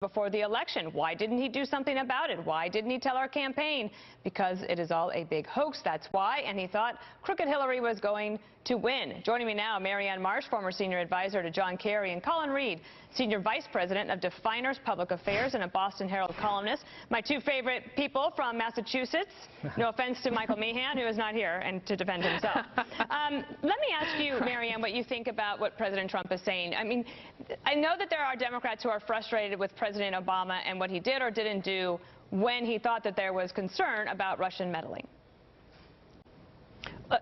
before the election. Why didn't he do something about it? Why didn't he tell our campaign? Because it is all a big hoax, that's why. And he thought crooked Hillary was going to win. Joining me now, Marianne Marsh, former senior advisor to John Kerry, and Colin Reed, senior vice president of Definers Public Affairs and a Boston Herald columnist. My two favorite people from Massachusetts. No offense to Michael Meehan, who is not here, and to defend himself. Let me ask you, Marianne, what you think about what President Trump is saying. I mean, I know that there are Democrats who are frustrated with President Obama and what he did or didn't do when he thought that there was concern about Russian meddling.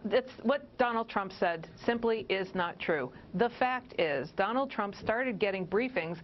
That's what Donald Trump said simply is not true. The fact is, Donald Trump started getting briefings,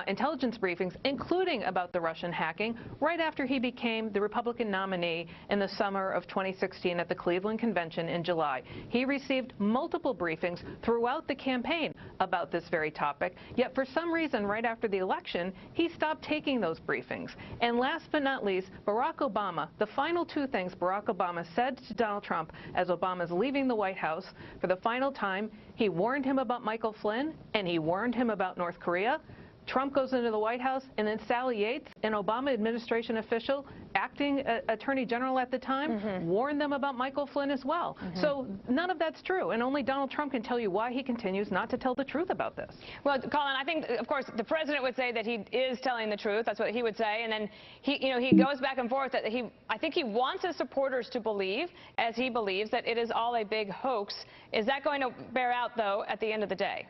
intelligence briefings, including about the Russian hacking, right after he became the Republican nominee in the summer of 2016 at the Cleveland Convention in July. He received multiple briefings throughout the campaign about this very topic, yet for some reason, right after the election, he stopped taking those briefings. And last but not least, Barack Obama, the final two things Barack Obama said to Donald Trump as Obama's leaving the White House for the final time, he warned him about Michael Flynn and he warned him about North Korea. Trump goes into the White House, and then Sally Yates, an Obama administration official, acting attorney general at the time, warned them about Michael Flynn as well. So none of that's true, and only Donald Trump can tell you why he continues not to tell the truth about this. Well, Colin, I think, of course, the president would say that he is telling the truth. That's what he would say, and then he goes back and forth that I think he wants his supporters to believe, as he believes, that it is all a big hoax. Is that going to bear out, though, at the end of the day?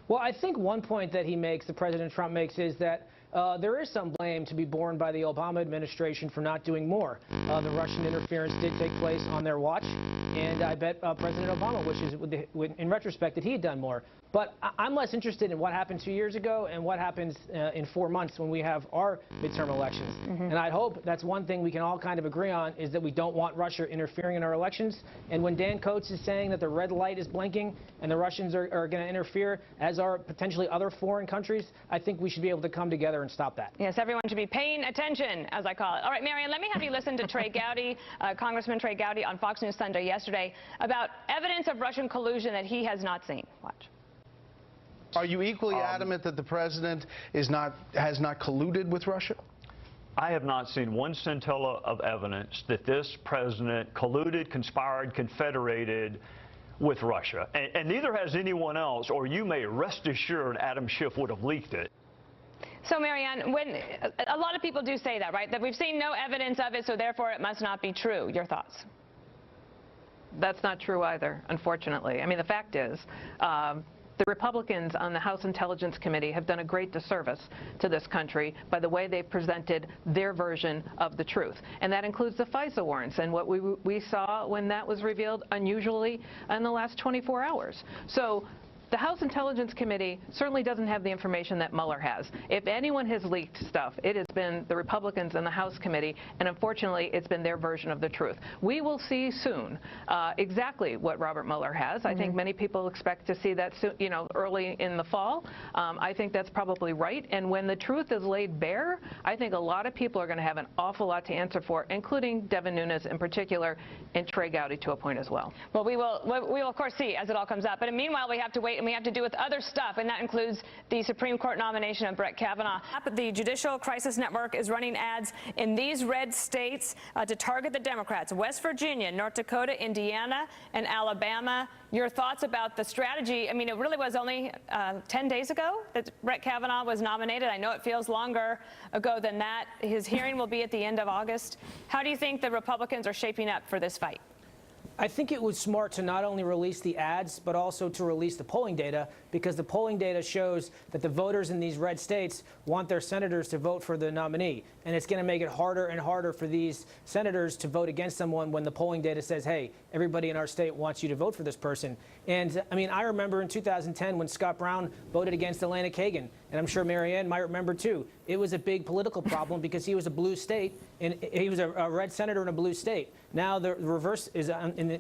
Well, I think one point that he makes, the President Trump makes, is that there is some blame to be borne by the Obama administration for not doing more. The Russian interference did take place on their watch, and I bet President Obama wishes, in retrospect, that he had done more. But I'm less interested in what happened 2 years ago and what happens in 4 months when we have our midterm elections. And I hope that's one thing we can all kind of agree on, is that we don't want Russia interfering in our elections. And when Dan Coates is saying that the red light is blinking and the Russians are going to interfere, as are potentially other foreign countries, I think we should be able to come together and stop that. Yes, everyone should be paying attention, as I call it. All right, Marianne, let me have you listen to Trey Gowdy, Congressman Trey Gowdy, on Fox News Sunday yesterday about evidence of Russian collusion that he has not seen. Watch. Are you equally adamant that the president has not colluded with Russia? I have not seen one scintilla of evidence that this president colluded, conspired, confederated with Russia. And neither has anyone else, or you may rest assured Adam Schiff would have leaked it. So, Marianne, when a lot of people do say that, right, that we've seen no evidence of it, so therefore it must not be true. Your thoughts? That's not true either, unfortunately. I mean, the fact is, the Republicans on the House Intelligence Committee have done a great disservice to this country by the way they've presented their version of the truth. And that includes the FISA warrants and what we saw when that was revealed unusually in the last 24 hours. So the House Intelligence Committee certainly doesn't have the information that Mueller has. If anyone has leaked stuff, it has been the Republicans in the House Committee, and unfortunately, it's been their version of the truth. We will see soon exactly what Robert Mueller has. I think many people expect to see that soon, early in the fall. I think that's probably right. And when the truth is laid bare, I think a lot of people are going to have an awful lot to answer for, including Devin Nunes in particular, and Trey Gowdy to a point as well. Well, we will of course see as it all comes up. But meanwhile, we have to wait. And we have to do with other stuff, and that includes the Supreme Court nomination of Brett Kavanaugh. The Judicial Crisis Network is running ads in these red states to target the Democrats: West Virginia, North Dakota, Indiana, and Alabama. Your thoughts about the strategy? I mean, it really was only 10 days ago that Brett Kavanaugh was nominated. I know it feels longer ago than that. His hearing will be at the end of August. How do you think the Republicans are shaping up for this fight? I think it was smart to not only release the ads, but also to release the polling data, because the polling data shows that the voters in these red states want their senators to vote for the nominee. And it's going to make it harder and harder for these senators to vote against someone when the polling data says, hey, everybody in our state wants you to vote for this person. And, I mean, I remember in 2010 when Scott Brown voted against Elena Kagan, and I'm sure Marianne might remember, too. It was a big political problem because he was a blue state, and he was a red senator in a blue state. Now the reverse is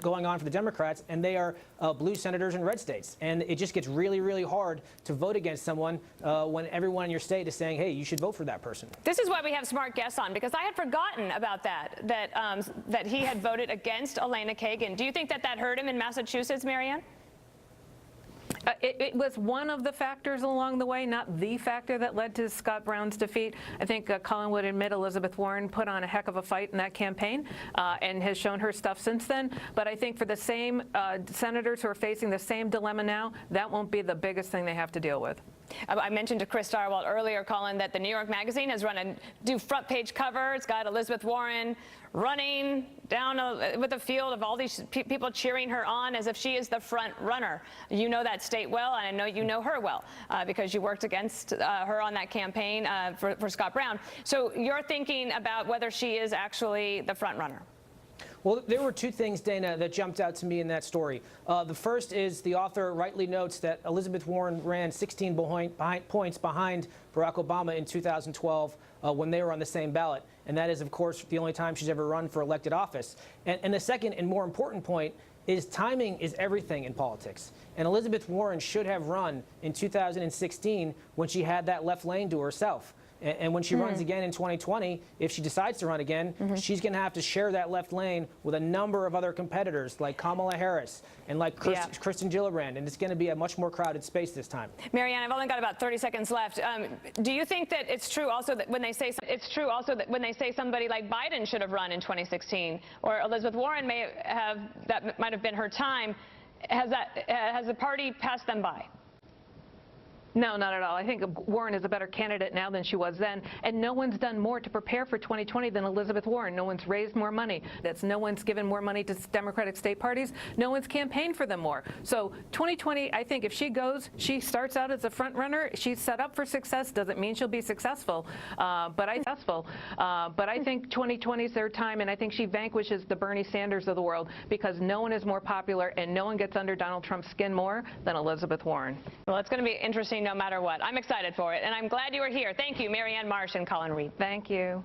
going on for the Democrats, and they are blue senators in red states. And it just gets really, really hard to vote against someone when everyone in your state is saying, hey, you should vote for that person. This is why we have smart guests on, because I had forgotten about that he had voted against Elena Kagan. Do you think that hurt him in Massachusetts, Marianne? It was one of the factors along the way, not the factor that led to Scott Brown's defeat. I think Colin would admit Elizabeth Warren put on a heck of a fight in that campaign and has shown her stuff since then. But I think for the same senators who are facing the same dilemma now, that won't be the biggest thing they have to deal with. I mentioned to Chris Starwalt earlier, Colin, that the New York Magazine has run a front page cover. It's got Elizabeth Warren running down with a field of all these people cheering her on as if she is the front runner. You know that state well, and I know you know her well because you worked against her on that campaign for Scott Brown. So you're thinking about whether she is actually the front runner. Well, there were two things, Dana, that jumped out to me in that story. The first is the author rightly notes that Elizabeth Warren ran 16 points behind Barack Obama in 2012 when they were on the same ballot. And that is, of course, the only time she's ever run for elected office. And the second and more important point is timing is everything in politics. And Elizabeth Warren should have run in 2016 when she had that left lane to herself. And when she runs again in 2020, if she decides to run again, she's going to have to share that left lane with a number of other competitors like Kamala Harris and like Kristen Gillibrand, and it's going to be a much more crowded space this time. Marianne, I've only got about 30 seconds left. Do you think that it's true also that when they say somebody like Biden should have run in 2016, or Elizabeth Warren might have been her time, has the party passed them by? No, not at all. I think Warren is a better candidate now than she was then, and no one's done more to prepare for 2020 than Elizabeth Warren. No one's raised more money. No one's given more money to Democratic state parties. No one's campaigned for them more. So 2020, I think if she goes, she starts out as a front runner. She's set up for success. Doesn't mean she'll be successful, but I think 2020 is their time, and I think she vanquishes the Bernie Sanders of the world because no one is more popular and no one gets under Donald Trump's skin more than Elizabeth Warren. Well, it's going to be interesting no matter what. I'm excited for it, and I'm glad you were here. Thank you, Marianne Marsh and Colin Reed. Thank you.